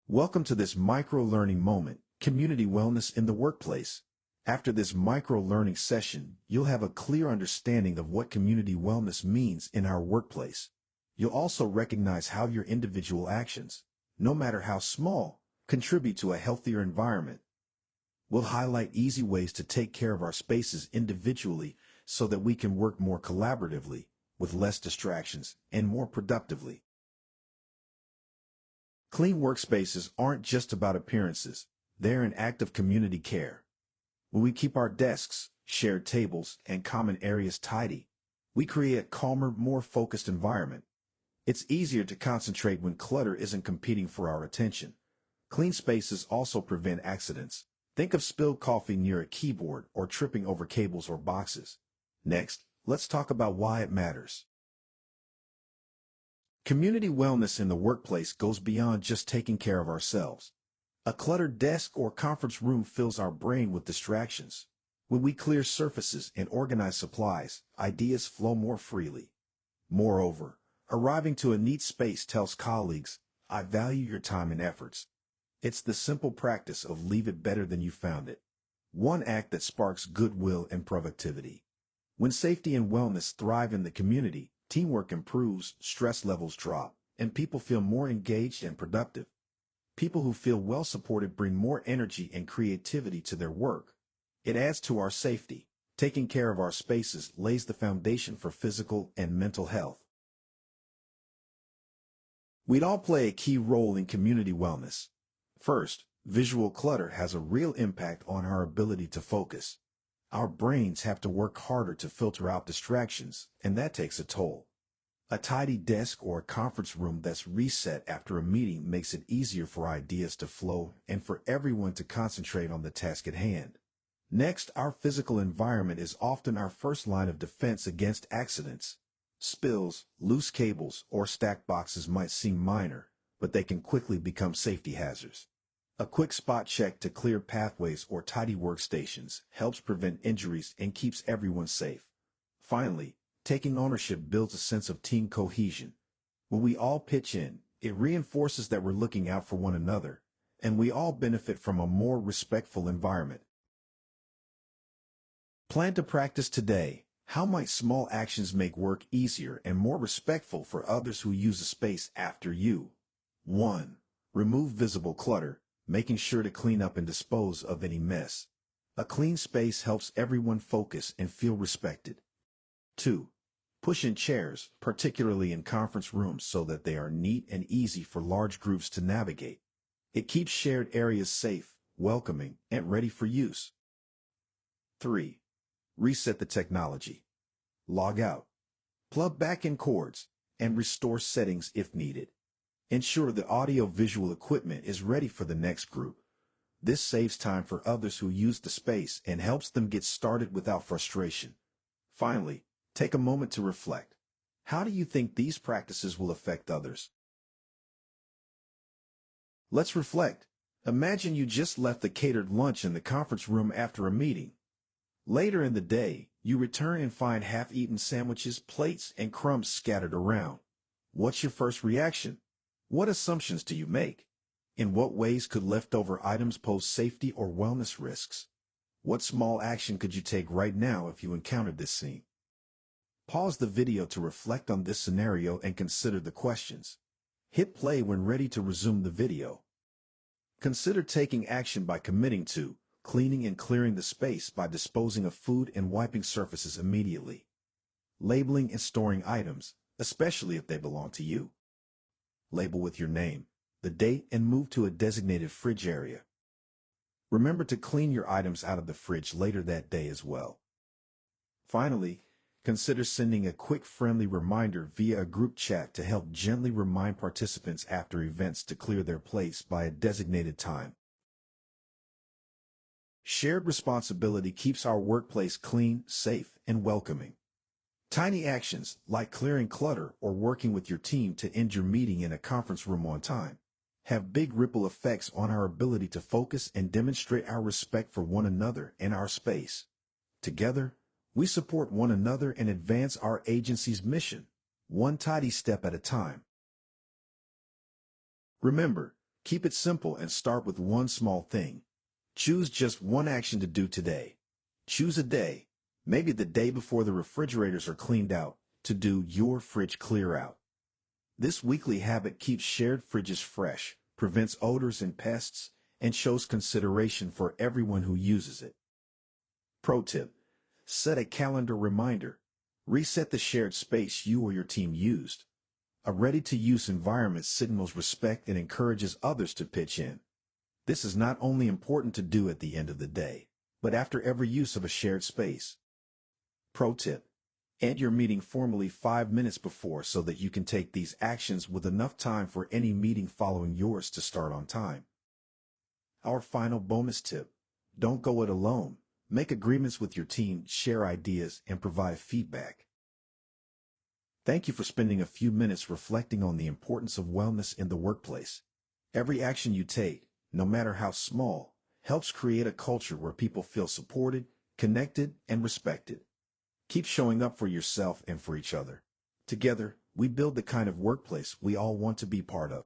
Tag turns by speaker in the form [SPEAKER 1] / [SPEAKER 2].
[SPEAKER 1] Welcome to this micro-learning moment, community wellness in the workplace. After this micro-learning session, you'll have a clear understanding of what community wellness means in our workplace. You'll also recognize how your individual actions, no matter how small, contribute to a healthier environment. We'll highlight easy ways to take care of our spaces individually so that we can work more collaboratively, with less distractions, and more productively. Clean workspaces aren't just about appearances. They're an act of community care. When we keep our desks, shared tables, and common areas tidy, we create a calmer, more focused environment. It's easier to concentrate when clutter isn't competing for our attention. Clean spaces also prevent accidents. Think of spilled coffee near a keyboard or tripping over cables or boxes. Next, let's talk about why it matters. Community wellness in the workplace goes beyond just taking care of ourselves. A cluttered desk or conference room fills our brain with distractions. When we clear surfaces and organize supplies, ideas flow more freely. Moreover, arriving to a neat space tells colleagues, "I value your time and efforts." It's the simple practice of leave it better than you found it. One act that sparks goodwill and productivity. When safety and wellness thrive in the community, teamwork improves, stress levels drop, and people feel more engaged and productive. People who feel well supported bring more energy and creativity to their work. It adds to our safety. Taking care of our spaces lays the foundation for physical and mental health. We'd all play a key role in community wellness. First, visual clutter has a real impact on our ability to focus. Our brains have to work harder to filter out distractions, and that takes a toll. A tidy desk or a conference room that's reset after a meeting makes it easier for ideas to flow and for everyone to concentrate on the task at hand. Next, our physical environment is often our first line of defense against accidents. Spills, loose cables, or stacked boxes might seem minor, but they can quickly become safety hazards. A quick spot check to clear pathways or tidy workstations helps prevent injuries and keeps everyone safe. Finally, taking ownership builds a sense of team cohesion. When we all pitch in, it reinforces that we're looking out for one another, and we all benefit from a more respectful environment. Plan to practice today. How might small actions make work easier and more respectful for others who use a space after you? 1. Remove visible clutter, making sure to clean up and dispose of any mess. A clean space helps everyone focus and feel respected. 2. Push in chairs, particularly in conference rooms, so that they are neat and easy for large groups to navigate. It keeps shared areas safe, welcoming, and ready for use. 3. Reset the technology. Log out. Plug back in cords, and restore settings if needed. Ensure the audio-visual equipment is ready for the next group. This saves time for others who use the space and helps them get started without frustration. Finally, take a moment to reflect. How do you think these practices will affect others? Let's reflect. Imagine you just left the catered lunch in the conference room after a meeting. Later in the day, you return and find half-eaten sandwiches, plates, and crumbs scattered around. What's your first reaction? What assumptions do you make? In what ways could leftover items pose safety or wellness risks? What small action could you take right now if you encountered this scene? Pause the video to reflect on this scenario and consider the questions. Hit play when ready to resume the video. Consider taking action by committing to cleaning and clearing the space by disposing of food and wiping surfaces immediately. Labeling and storing items, especially if they belong to you. Label with your name, the date, and move to a designated fridge area. Remember to clean your items out of the fridge later that day as well. Finally, consider sending a quick friendly reminder via a group chat to help gently remind participants after events to clear their place by a designated time. Shared responsibility keeps our workplace clean, safe, and welcoming. Tiny actions, like clearing clutter or working with your team to end your meeting in a conference room on time, have big ripple effects on our ability to focus and demonstrate our respect for one another and our space. Together, we support one another and advance our agency's mission, one tidy step at a time. Remember, Keep it simple and start with one small thing. Choose just one action to do today. Choose a day, maybe the day before the refrigerators are cleaned out, to do your fridge clear out. This weekly habit keeps shared fridges fresh, prevents odors and pests, and shows consideration for everyone who uses it. Pro tip: set a calendar reminder. Reset the shared space you or your team used. A ready-to-use environment signals respect and encourages others to pitch in. This is not only important to do at the end of the day, but after every use of a shared space. Pro tip: end your meeting formally 5 minutes before so that you can take these actions with enough time for any meeting following yours to start on time. Our final bonus tip: don't go it alone. Make agreements with your team, share ideas, and provide feedback. Thank you for spending a few minutes reflecting on the importance of wellness in the workplace. Every action you take, no matter how small, helps create a culture where people feel supported, connected, and respected. Keep showing up for yourself and for each other. Together, we build the kind of workplace we all want to be part of.